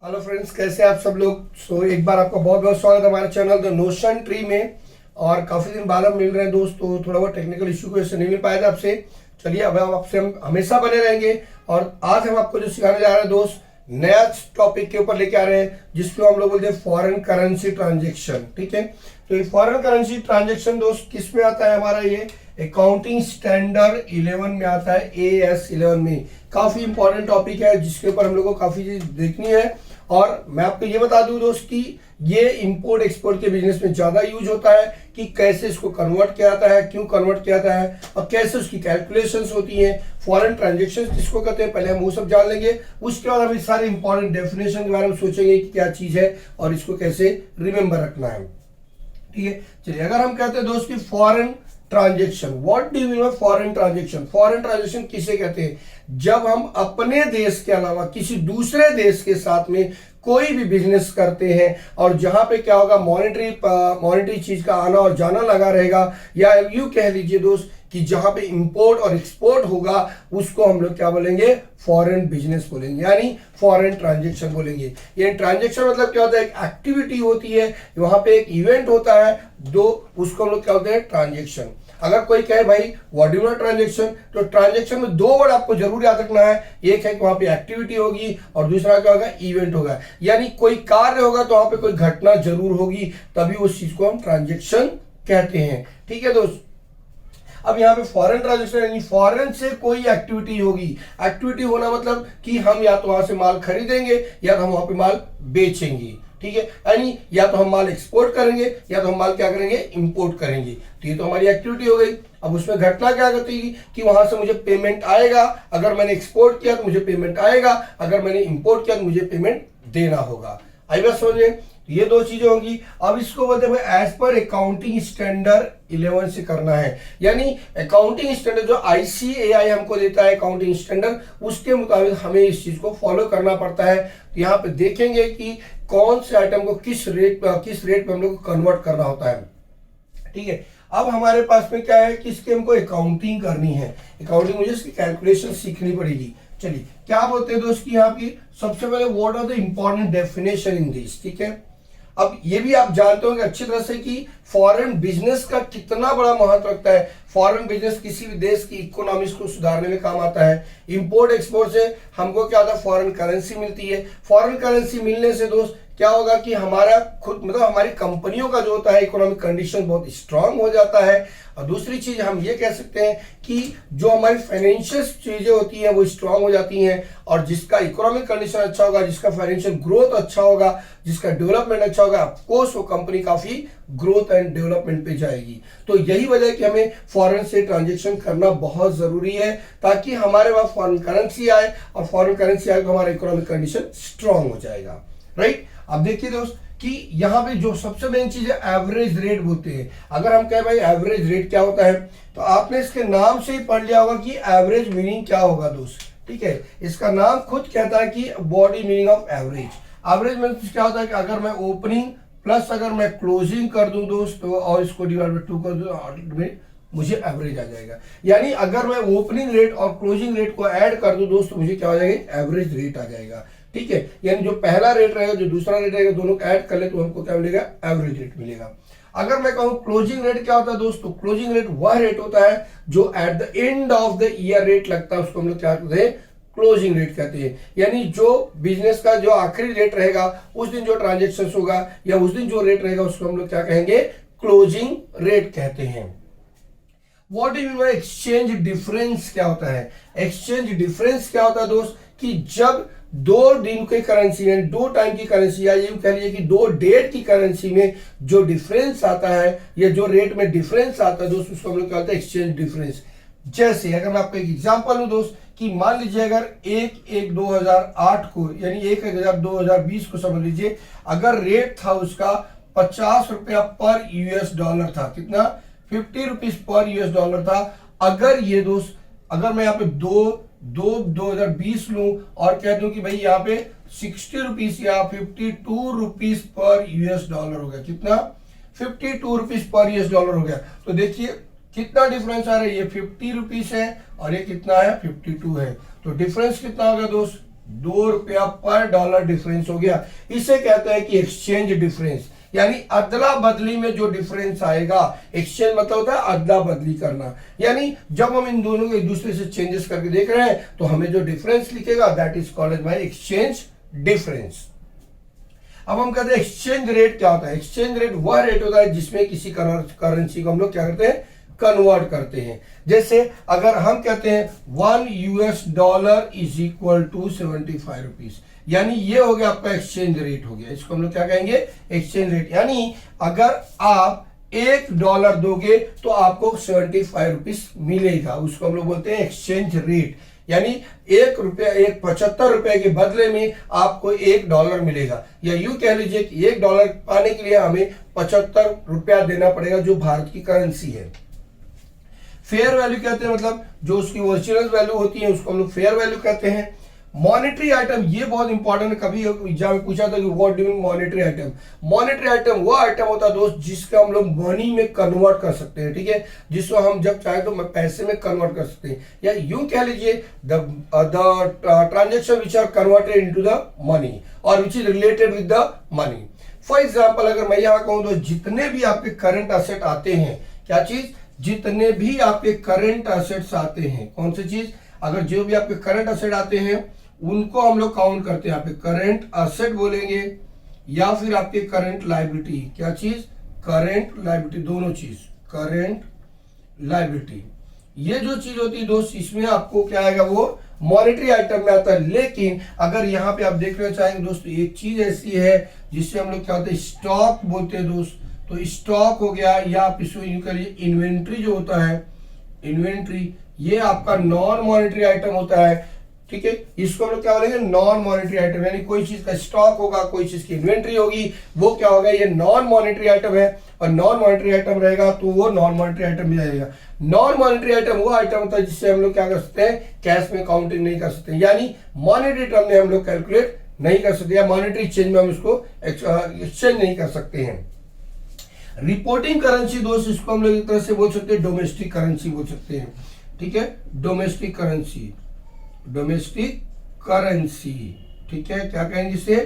Hello friends, कैसे आप सब लोग। एक बार आपका बहुत बहुत स्वागत है हमारे चैनल द नोशन ट्री में। और काफ़ी दिन बाद हम मिल रहे हैं दोस्त, तो थोड़ा बहुत टेक्निकल इशू की वजह से नहीं मिल पाया था आपसे। चलिए अब आपसे हम हमेशा बने रहेंगे। और आज हम आपको जो सिखाने जा रहे हैं दोस्त, नया टॉपिक के ऊपर लेके आ रहे हैं जिसको हम लोग बोलते हैं फॉरेन करेंसी ट्रांजेक्शन। ठीक है, तो ये फॉरेन करेंसी ट्रांजेक्शन दोस्त किस में आता है, हमारा ये अकाउंटिंग स्टैंडर्ड 11 में आता है, AS 11 में। काफी इंपॉर्टेंट टॉपिक है जिसके ऊपर हम लोग को काफी चीज देखनी है। और मैं आपको ये बता दूं दोस्त कि ये इंपोर्ट एक्सपोर्ट के बिजनेस में ज्यादा यूज होता है कि कैसे इसको कन्वर्ट किया जाता है, क्यों कन्वर्ट किया जाता है और कैसे उसकी कैलकुलेशंस होती हैं। फॉरेन ट्रांजेक्शंस किसको कहते हैं, पहले हम वो सब जान लेंगे। उसके बाद हम इस सारे इंपॉर्टेंट डेफिनेशन के बारे में सोचेंगे कि क्या चीज है और इसको कैसे रिमेंबर रखना है। ठीक है, चलिए अगर हम कहते हैं दोस्त की foreign transaction, what do you mean by foreign transaction. Foreign transaction किसे कहते हैं, जब हम अपने देश के अलावा किसी दूसरे देश के साथ में कोई भी बिजनेस करते हैं और जहां पे क्या होगा, मॉनेटरी चीज का आना और जाना लगा रहेगा, या यूं कह लीजिए दोस्त कि जहां पे इंपोर्ट और एक्सपोर्ट होगा उसको हम लोग क्या बोलेंगे, फॉरेन बिजनेस बोलेंगे, यानी फॉरेन ट्रांजेक्शन बोलेंगे। ये ट्रांजेक्शन मतलब क्या होता है, एक एक्टिविटी होती है, वहां पे एक इवेंट होता है, दो उसको हम लोग क्या होते हैं, ट्रांजेक्शन। अगर कोई कहे भाई व्हाट इज ट्रांजेक्शन, तो ट्रांजेक्शन में दो वर्ड आपको जरूर याद रखना है। एक है कि वहां पे एक्टिविटी होगी और दूसरा क्या होगा, इवेंट होगा। यानी कोई कार्य होगा तो वहां पे कोई घटना जरूर होगी, तभी उस चीज को हम ट्रांजेक्शन कहते हैं। ठीक है दोस्त, अब यहाँ पे फॉरेन ट्रांजेक्शन यानी फॉरेन से कोई एक्टिविटी होगी। एक्टिविटी होना मतलब कि हम या तो वहां से माल खरीदेंगे या तो हम वहां पे माल बेचेंगे। ठीक है, यानी या तो हम माल एक्सपोर्ट करेंगे या तो हम माल क्या करेंगे, इंपोर्ट करेंगे। तो ये तो हमारी एक्टिविटी हो गई। अब उसमें घटना क्या होती है कि वहां से मुझे पेमेंट आएगा। अगर मैंने एक्सपोर्ट किया तो मुझे पेमेंट आएगा, अगर मैंने इंपोर्ट किया तो मुझे पेमेंट देना होगा। आई बात समझे, ये दो चीजें होंगी। अब इसको बोलते हैं एज पर अकाउंटिंग स्टैंडर्ड 11 से करना है, यानी अकाउंटिंग स्टैंडर्ड जो ICAI हमको देता है अकाउंटिंग स्टैंडर्ड, उसके मुताबिक हमें इस चीज को फॉलो करना पड़ता है। तो यहाँ पे देखेंगे कि कौन से आइटम को किस रेट पे हम लोग को कन्वर्ट करना होता है। ठीक है, अब हमारे पास में क्या है कि इसकी हमको अकाउंटिंग करनी है। अकाउंटिंग मुझे इसकी कैलकुलेशन सीखनी पड़ेगी। चलिए क्या बोलते हैं दोस्त की यहाँ की सबसे पहले what are the important definition in this. ठीक है, अब ये भी आप जानते होंगे अच्छी तरह से कि फॉरेन बिजनेस का कितना बड़ा महत्व रखता है। फॉरेन बिजनेस किसी भी देश की इकोनॉमिक्स को सुधारने में काम आता है। इंपोर्ट एक्सपोर्ट से हमको क्या होता है, फॉरेन करेंसी मिलती है। फॉरेन करेंसी मिलने से दोस्त क्या होगा कि हमारा खुद मतलब हमारी कंपनियों का जो होता है इकोनॉमिक कंडीशन बहुत स्ट्रांग हो जाता है। और दूसरी चीज हम ये कह सकते हैं कि जो हमारी फाइनेंशियल चीजें होती हैं वो स्ट्रांग हो जाती हैं। और जिसका इकोनॉमिक कंडीशन अच्छा होगा, जिसका फाइनेंशियल ग्रोथ अच्छा होगा, जिसका डेवलपमेंट अच्छा होगा, ऑफकोर्स वो कंपनी काफी ग्रोथ एंड डेवलपमेंट पे जाएगी। तो यही वजह है कि हमें फॉरेन से ट्रांजेक्शन करना बहुत जरूरी है, ताकि हमारे पास फॉरेन करेंसी आए, और फॉरेन करेंसी आए तो हमारा इकोनॉमिक कंडीशन स्ट्रांग हो जाएगा। राइट, अब देखिए दोस्त कि यहाँ पे जो सबसे मेन चीज है एवरेज रेट बोलते हैं। अगर हम कहें भाई एवरेज रेट क्या होता है, तो आपने इसके नाम से ही पढ़ लिया होगा कि एवरेज मीनिंग क्या होगा दोस्त। ठीक है, इसका नाम खुद कहता है कि body meaning of average. Average में क्या होता है कि अगर मैं ओपनिंग प्लस अगर मैं क्लोजिंग कर दूं दोस्त, तो और इसको डिवाइड बाय 2 कर दूं में मुझे एवरेज आ जाएगा। यानी अगर मैं ओपनिंग रेट और क्लोजिंग रेट को ऐड कर दूं दोस्त, मुझे क्या हो जाएगा, एवरेज रेट आ जाएगा। ठीक है, यानी जो पहला रेट रहेगा जो दूसरा रेट रहेगा, दोनों को ऐड कर ले तो हमको क्या मिलेगा, एवरेज रेट मिलेगा। अगर मैं कहूं क्लोजिंग रेट क्या होता है दोस्तों, क्लोजिंग रेट वह रेट होता है जो at the end of the year rate लगता है, उसको हम लोग क्या कहते हैं, क्लोजिंग रेट कहते हैं। यानी जो बिजनेस का जो आखिरी रेट रहेगा, उस दिन जो ट्रांजेक्शन होगा या उस दिन जो रेट रहेगा, उसको हम लोग क्या कहेंगे, क्लोजिंग रेट कहते हैं। What do you mean exchange difference क्या होता है। एक्सचेंज डिफरेंस क्या होता है दोस्त कि जब दो दिन की करेंसी यानी दो टाइम की करेंसी, या यूं कह लीजिए कि दो डेट की करेंसी में जो डिफरेंस आता है या जो रेट में डिफरेंस आता है दोस्त, उसको हम लोग क्या होता है, एक्सचेंज डिफरेंस। जैसे अगर मैं आपको एक एग्जांपल दूं दोस्त कि मान लीजिए अगर 1/1/2008 को यानी 1/1/2020 को समझ लीजिए, अगर रेट था उसका 50 रुपया पर US डॉलर था, कितना, 50 रुपीज पर US डॉलर था। अगर ये दोस्त अगर मैं यहाँ पे 2020 लूं और कह दूं कि भाई यहाँ पे 60 रुपीज या 52 रुपीज पर US डॉलर हो गया, कितना, 52 रुपीज पर US डॉलर हो गया। तो देखिए कितना डिफरेंस आ रहा है, ये 50 रुपीज है और ये कितना है, 52 है। तो डिफरेंस कितना होगा दोस्त, ₹2 पर डॉलर डिफरेंस हो गया। इसे कहते हैं कि एक्सचेंज डिफरेंस, यानी अदला बदली में जो डिफरेंस आएगा। एक्सचेंज मतलब होता है अदला बदली करना, यानी जब हम इन दोनों को एक दूसरे से चेंजेस करके देख रहे हैं तो हमें जो डिफरेंस लिखेगा that is called by exchange difference. अब हम कहते हैं एक्सचेंज रेट क्या होता है। एक्सचेंज रेट वह रेट होता है जिसमें किसी करेंसी को हम लोग क्या करते हैं, कन्वर्ट करते हैं। जैसे अगर हम कहते हैं $1 इज इक्वल टू 75 रुपीज, यानी ये हो गया आपका एक्सचेंज रेट हो गया। इसको हम लोग क्या कहेंगे, एक्सचेंज रेट। यानी अगर आप $1 दोगे तो आपको 75 रुपीज मिलेगा, उसको हम लोग बोलते हैं एक्सचेंज रेट। यानी $75 के बदले में आपको $1 मिलेगा, या यूं कह लीजिए कि $1 पाने के लिए हमें ₹75 देना पड़ेगा, जो भारत की करेंसी है। फेयर वैल्यू कहते हैं, मतलब जो उसकी ओरिजिनल वैल्यू होती है उसको हम लोग फेयर वैल्यू कहते हैं। मॉनेटरी आइटम, ये बहुत इंपॉर्टेंट है, कभी एग्जाम में पूछा था कि what do mean monetary item. Monetary item वो आइटम होता है दोस्त जिसका हम लोग मनी में कन्वर्ट कर सकते हैं, ठीक है, जिसको हम जब चाहे तो पैसे में कन्वर्ट कर सकते हैं, या यूं कह लीजिए the transaction which are converted into the money और which is related with the money. For example अगर मैं यहाँ कहूँ तो जितने भी आपके करंट असेट आते हैं, क्या चीज, जितने भी आपके करंट असेट्स आते हैं, कौन सी चीज, अगर जो भी आपके करंट असेट आते हैं उनको हम लोग काउंट करते हैं। आपके करंट असेट बोलेंगे या फिर आपके करंट लायबिलिटी, क्या चीज, करंट लायबिलिटी, दोनों चीज, करंट लायबिलिटी, ये जो चीज होती है दोस्त इसमें आपको क्या आएगा, वो मॉनेटरी आइटम में आता है। लेकिन अगर यहाँ पे आप देखना चाहेंगे दोस्त, एक चीज ऐसी है जिससे हम लोग क्या होते हैं, स्टॉक बोलते हैं दोस्त। तो स्टॉक हो गया, या आप इसको यूं करिए इन्वेंट्री जो होता है, इन्वेंट्री, ये आपका नॉन मॉनेटरी आइटम होता है, ठीक है। इसको हम लोग क्या बोलेंगे, नॉन मॉनेटरी आइटम, यानी कोई चीज का स्टॉक होगा, कोई चीज की इन्वेंट्री होगी, वो क्या होगा, ये नॉन मॉनेटरी आइटम है। और नॉन मॉनेटरी आइटम रहेगा तो वो नॉन मॉनेटरी आइटम में जाएगा। नॉन मॉनेटरी आइटम वो आइटम होता है जिससे हम लोग क्या कर सकते हैं, कैश में काउंटिंग नहीं कर सकते, यानी मॉनेटरी टर्म में हम लोग कैलकुलेट नहीं कर सकते, या मॉनेटरी चेंज में हम इसको एक्सचेंज नहीं कर सकते हैं। रिपोर्टिंग करेंसी दोस्त, इसको हम लोग एक तरह से बोल सकते हैं डोमेस्टिक करेंसी बोल सकते हैं, ठीक है, डोमेस्टिक करेंसी, डोमेस्टिक करेंसी, ठीक है, क्या कहेंगे इसे,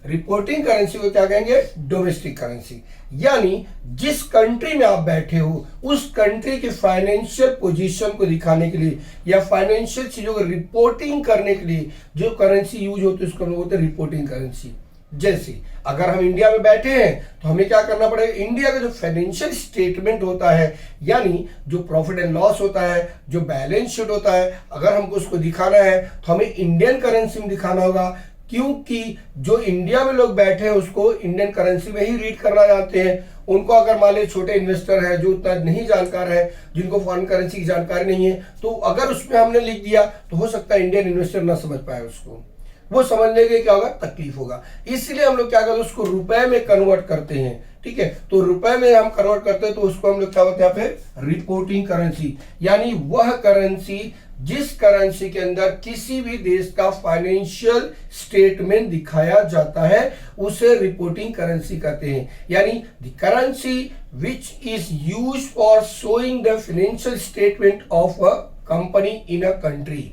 रिपोर्टिंग करेंसी को क्या कहेंगे, डोमेस्टिक करेंसी। यानी जिस कंट्री में आप बैठे हो उस कंट्री की फाइनेंशियल पोजीशन को दिखाने के लिए या फाइनेंशियल चीजों को रिपोर्टिंग करने के लिए जो करेंसी यूज होती है उसको हम बोलते हैं रिपोर्टिंग करेंसी। जैसे अगर हम इंडिया में बैठे हैं तो हमें क्या करना पड़ेगा, इंडिया का जो फाइनेंशियल स्टेटमेंट होता है, यानी जो प्रॉफिट एंड लॉस होता है, जो बैलेंस शीट होता है, अगर हमको उसको दिखाना है तो हमें इंडियन करेंसी में दिखाना होगा, क्योंकि जो इंडिया में लोग बैठे हैं उसको इंडियन करेंसी में ही रीड करना जानते हैं। उनको अगर मान लीजिए छोटे इन्वेस्टर है जो उतना नहीं जानकार है, जिनको फॉरेन करेंसी की जानकारी नहीं है, तो अगर उसमें हमने लिख दिया तो हो सकता है इंडियन इन्वेस्टर ना समझ पाए उसको, वो समझने के क्या होगा, तकलीफ होगा। इसलिए हम लोग क्या करते हैं, उसको रुपए में कन्वर्ट करते हैं, ठीक है। तो रुपए में हम कन्वर्ट करते हैं तो उसको हम लोग क्या बोलते हैं यहाँ पे, रिपोर्टिंग करेंसी, यानी वह करेंसी जिस करेंसी के अंदर किसी भी देश का फाइनेंशियल स्टेटमेंट दिखाया जाता है उसे रिपोर्टिंग करेंसी कहते हैं। यानी the currency which is used for showing the financial statement of a company in a country.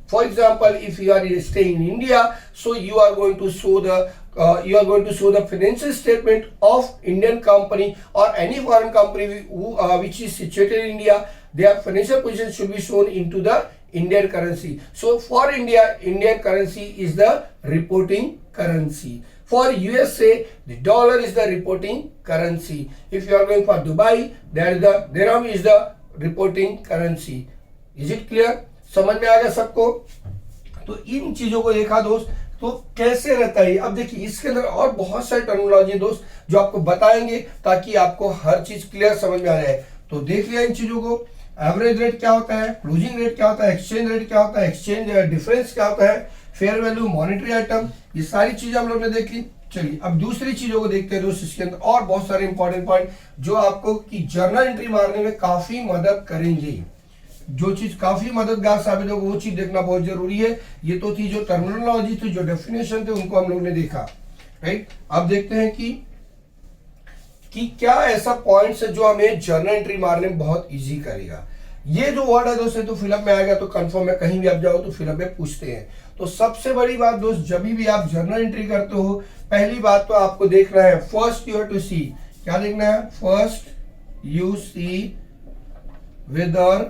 For example, if you are staying in India, so you are going to show the financial statement of Indian company or any foreign company which is situated in India. Their financial position should be shown into the Indian currency. So for India, Indian currency is the reporting currency. For USA, the dollar is the reporting currency. If you are going for Dubai, the dirham is the reporting currency. Is it clear? समझ में आ गया सबको? तो इन चीजों को देखा दोस्त, तो कैसे रहता है। अब देखिए इसके अंदर और बहुत सारी टर्मिनोलॉजी दोस्त जो आपको बताएंगे ताकि आपको हर चीज क्लियर समझ में आ जाए। तो देख लिया इन चीजों को, एवरेज रेट क्या होता है, क्लोजिंग रेट क्या होता है, एक्सचेंज रेट क्या होता है, एक्सचेंज डिफरेंस क्या होता है, फेयर वैल्यू, मॉनेटरी आइटम, ये सारी चीजें हम लोग ने देख ली। चलिए अब दूसरी चीजों को देखते हैं दोस्त। इसके अंदर और बहुत सारे इंपॉर्टेंट पॉइंट जो आपको की जर्नल एंट्री मारने में काफी मदद करेंगे। जो चीज काफी मददगार साबित होगा वो चीज देखना बहुत जरूरी है। ये तो थी जो टर्मिनोलॉजी थी, जो डेफिनेशन थे, उनको हम लोग ने देखा, राइट। अब देखते हैं कि क्या ऐसा पॉइंट्स है जो हमें जर्नल एंट्री मारने में बहुत इजी करेगा। ये जो वर्ड है दोस्तों तो फिलअप में आएगा, तो कंफर्म है, कहीं भी आप जाओ तो फिलअप में पूछते हैं। तो सबसे बड़ी बात दोस्त, जब भी आप जर्नल एंट्री करते हो, पहली बात तो आपको देखना है, फर्स्ट यू हैव टू सी, क्या देखना है, फर्स्ट यू सी वेदर,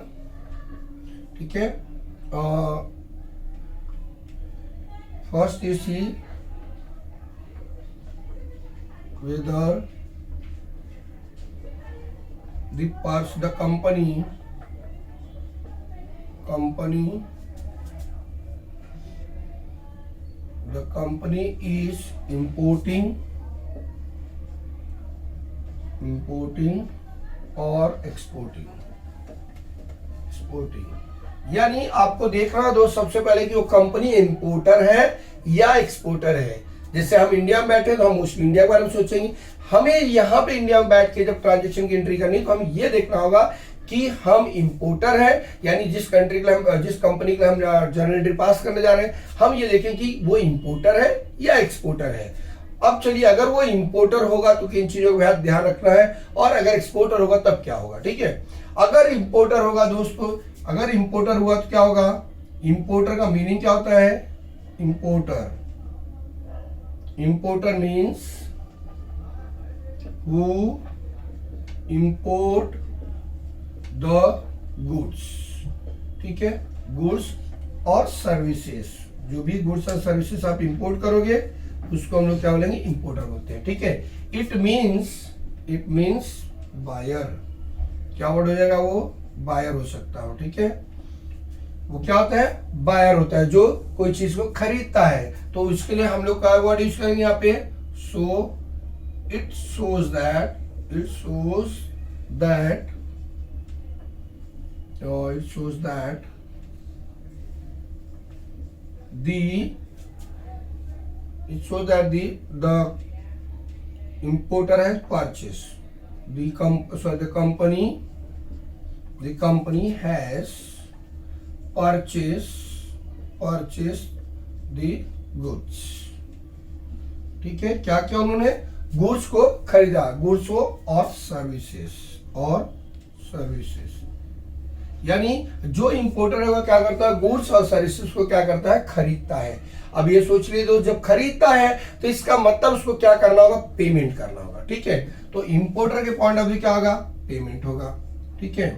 ठीक है, first you see whether the company is importing or exporting। यानी आपको देखना है दोस्त सबसे पहले कि वो कंपनी इंपोर्टर है या एक्सपोर्टर है। जैसे हम इंडिया में बैठे तो हम उस इंडिया के बारे में सोचेंगे, हमें यहाँ पे इंडिया में बैठ के जब ट्रांजेक्शन की एंट्री करनी तो हम ये देखना होगा कि हम इंपोर्टर है, यानी जिस कंट्री के लिए जिस कंपनी के लिए हम जर्नल एंट्री पास करने जा रहे हैं, हम ये देखें कि वो इंपोर्टर है या एक्सपोर्टर है। अब चलिए, अगर वो इंपोर्टर होगा तो किन चीजों का ध्यान रखना है, और अगर एक्सपोर्टर होगा तब क्या होगा, ठीक है। अगर इंपोर्टर होगा दोस्तों, अगर इंपोर्टर हुआ तो क्या होगा, इंपोर्टर का मीनिंग क्या होता है, importer means who import the goods, ठीक है, गुड्स और सर्विसेज, जो भी गुड्स और सर्विसेज आप इंपोर्ट करोगे उसको हम लोग क्या बोलेंगे, इंपोर्टर बोलते हैं, ठीक है। इट मीन्स बायर, क्या वर्ड हो जाएगा, वो बायर हो सकता है, ठीक है। वो क्या होता है, बायर होता है, जो कोई चीज को खरीदता है। तो उसके लिए हम लोग क्या वर्ड यूज करेंगे यहाँ पे, सो it shows that the importer has purchased, the company has purchased the goods, ठीक है। क्या क्या उन्होंने गुड्स को खरीदा, गुड्स को और सर्विसेज, यानी जो इंपोर्टर है वो क्या करता है, गुड्स और सर्विसेज को क्या करता है, खरीदता है। अब ये सोच लीजिए दोस्त, जब खरीदता है तो इसका मतलब उसको क्या करना होगा, पेमेंट करना होगा, ठीक है। तो इंपोर्टर के पॉइंट ऑफ व्यू क्या होगा, पेमेंट होगा, ठीक है।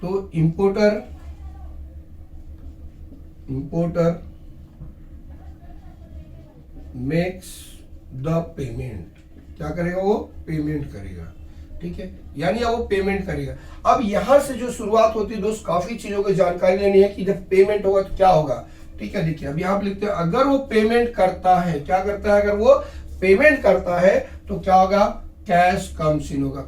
तो इंपोर्टर मेक्स द पेमेंट, क्या करेगा, वो पेमेंट करेगा, ठीक है, यानी वो पेमेंट करेगा। अब यहां से जो शुरुआत होती है दोस्त, काफी चीजों की जानकारी लेनी है कि जब पेमेंट होगा तो क्या होगा, ठीक है। देखिए अब यहाँ पे लिखते हैं, अगर वो पेमेंट करता है, क्या करता है, अगर वो पेमेंट करता है तो क्या होगा, कैश कम्स इन होगा,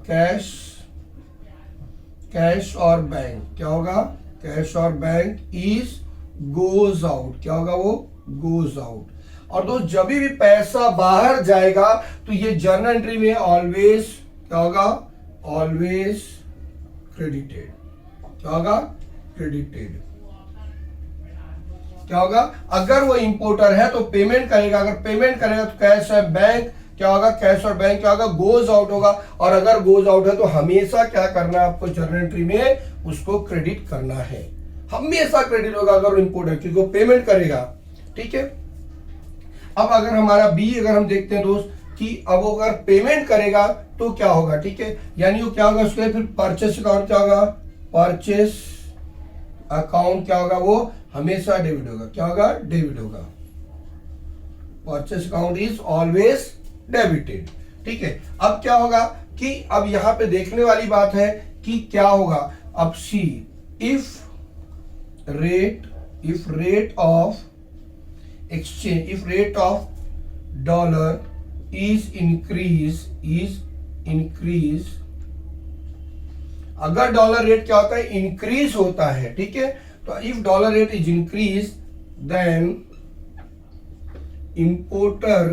कैश और बैंक, क्या होगा, कैश और बैंक इज गोज आउट, क्या होगा, वो गोज आउट। और दोस्त जब भी पैसा बाहर जाएगा तो ये जर्नल एंट्री में ऑलवेज क्या होगा, ऑलवेज क्रेडिटेड, क्या होगा, क्रेडिटेड, क्या होगा। अगर वो इंपोर्टर है तो पेमेंट करेगा, अगर पेमेंट करेगा तो कैश है, बैंक क्या होगा, कैश और बैंक क्या होगा, गोज आउट होगा। और अगर गोज आउट है तो हमेशा क्या करना है आपको, जर्नल एंट्री में उसको क्रेडिट करना है, हमेशा क्रेडिट होगा अगर वो इंपोर्टर, क्योंकि वो पेमेंट करेगा, ठीक है। अब अगर हमारा बी अगर हम देखते हैं दोस्त कि अब वो अगर पेमेंट करेगा तो क्या होगा, ठीक है, यानी वो क्या होगा, उसके लिए फिर परचेस अकाउंट क्या होगा, परचेस अकाउंट क्या होगा, वो हमेशा डेबिट होगा, क्या होगा, डेबिट होगा, purchase account is always debited, ठीक है। अब क्या होगा कि अब यहां पे देखने वाली बात है कि क्या होगा, अब see if rate of exchange, if rate of dollar is increase, अगर डॉलर रेट क्या होता है, इंक्रीज होता है, ठीक है। तो if dollar rate is increase then importer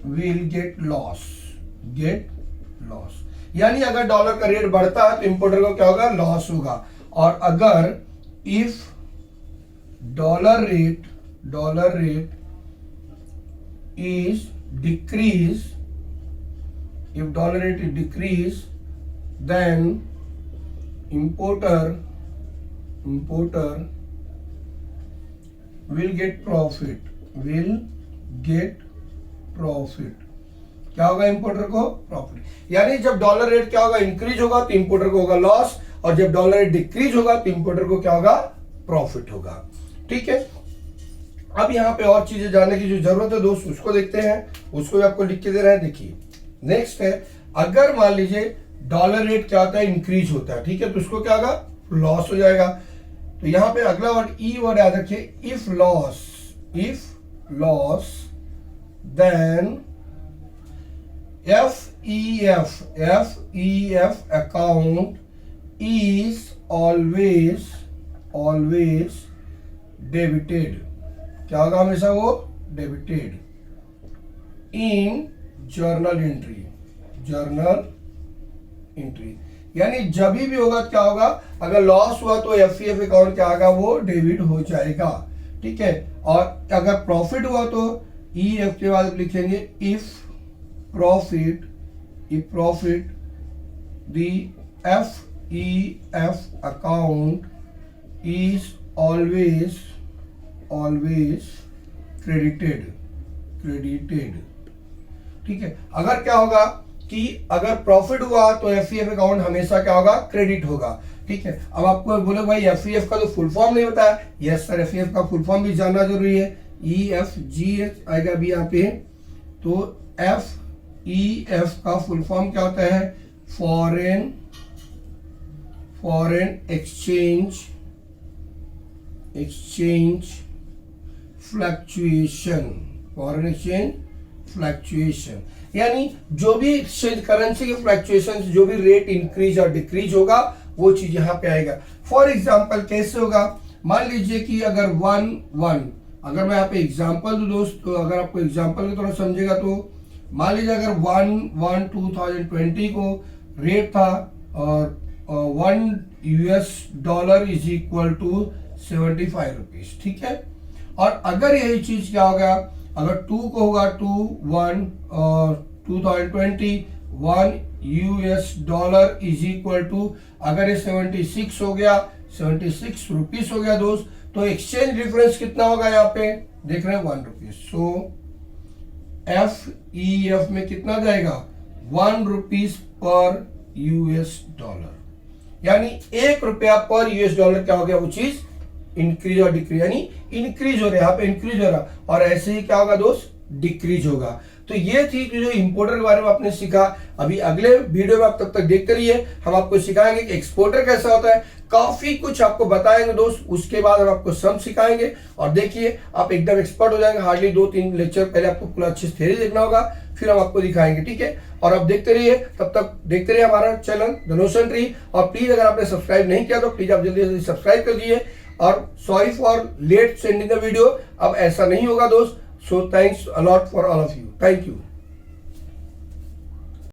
will get loss, यानी अगर डॉलर का रेट बढ़ता है तो इंपोर्टर को क्या होगा, लॉस होगा। और अगर if dollar rate is decrease, if dollar rate is decrease, then importer importer will gate profit, will get profit, क्या होगा इंपोर्टर को? प्रॉफिट। यानी जब डॉलर रेट क्या होगा? इंक्रीज होगा तो इंपोर्टर को होगा लॉस, और जब डॉलर रेट डिक्रीज होगा तो इंपोर्टर को क्या होगा? प्रॉफिट होगा। ठीक है, अब यहां पे और चीजें जानने की जो जरूरत है दोस्त, उसको देखते हैं, उसको भी आपको लिख के दे रहे हैं। देखिए नेक्स्ट है, अगर मान लीजिए डॉलर रेट क्या होता है? इंक्रीज होता है, ठीक है, तो उसको क्या होगा? लॉस हो जाएगा। तो यहां पे अगला वर्ड ई वर्ड याद रखिए, if loss then FEF account is always debited, क्या होगा? हमेशा वो डेबिटेड इन जर्नल एंट्री। यानी जब भी होगा क्या होगा? अगर लॉस हुआ तो FEF अकाउंट क्या होगा? वो डेबिट हो जाएगा। ठीक है, और अगर प्रॉफिट हुआ तो EF के बाद लिखेंगे if profit the FEF account is always credited. ठीक है, अगर क्या होगा कि अगर प्रॉफिट हुआ तो FEF अकाउंट हमेशा क्या होगा? क्रेडिट होगा। ठीक है, अब आपको बोले भाई FEF का तो फुल फॉर्म नहीं बताया। यस सर, FEF का फुल फॉर्म भी जानना जरूरी है। EFGH आएगा अभी यहाँ पे, तो FEF का फुल फॉर्म क्या होता है? Foreign exchange fluctuation. यानी जो भी करेंसी के फ्लक्चुएशन, जो भी रेट इंक्रीज और डिक्रीज होगा वो चीज यहाँ पे आएगा। फॉर एग्जाम्पल कैसे होगा? मान लीजिए कि अगर अगर मैं यहाँ पे एग्जाम्पल दूं दोस्त, तो अगर आपको एग्जाम्पल में थोड़ा समझेगा तो मान लीजिए अगर 1/1/2020 को रेट था और $1 इज इक्वल टू 75 रुपीज। ठीक है, और अगर यही चीज क्या होगा? अगर 2 को होगा 2020 $1 इज इक्वल टू, अगर ये 76 हो गया, 76 रुपीज हो गया दोस्त, तो एक्सचेंज डिफरेंस कितना होगा? यहाँ पे देख रहे हैं 1 रुपीज। सो FEF में कितना जाएगा? 1 रुपीज पर $। यानी ₹1 पर $। क्या हो गया? वो चीज इंक्रीज और डिक्रीज, यानी इंक्रीज हो रहा है, यहाँ पे इंक्रीज हो रहा, और ऐसे ही क्या होगा दोस्त? डिक्रीज होगा। तो ये थी जो इंपोर्टर के बारे में आपने सीखा। अभी अगले वीडियो में आप तब तक देखते रहिए, हम आपको सिखाएंगे कि एक्सपोर्टर कैसा होता है, काफी कुछ आपको बताएंगे दोस्त। उसके बाद हम आपको सम सिखाएंगे, और देखिए आप एकदम एक्सपर्ट हो जाएंगे। हार्डली 2-3 लेक्चर पहले आपको पूरा अच्छे से थ्योरी देखना होगा, फिर हम आपको दिखाएंगे। ठीक है, और आप देखते रहिए, तब तक देखते रहिए हमारा चैनल द नोशन ट्री। और प्लीज अगर आपने सब्सक्राइब नहीं किया तो प्लीज आप जल्दी जल्दी सब्सक्राइब कर दीजिए। और sorry for late sending the video, अब ऐसा नहीं होगा दोस्त। So thanks a lot for all of you, thank you.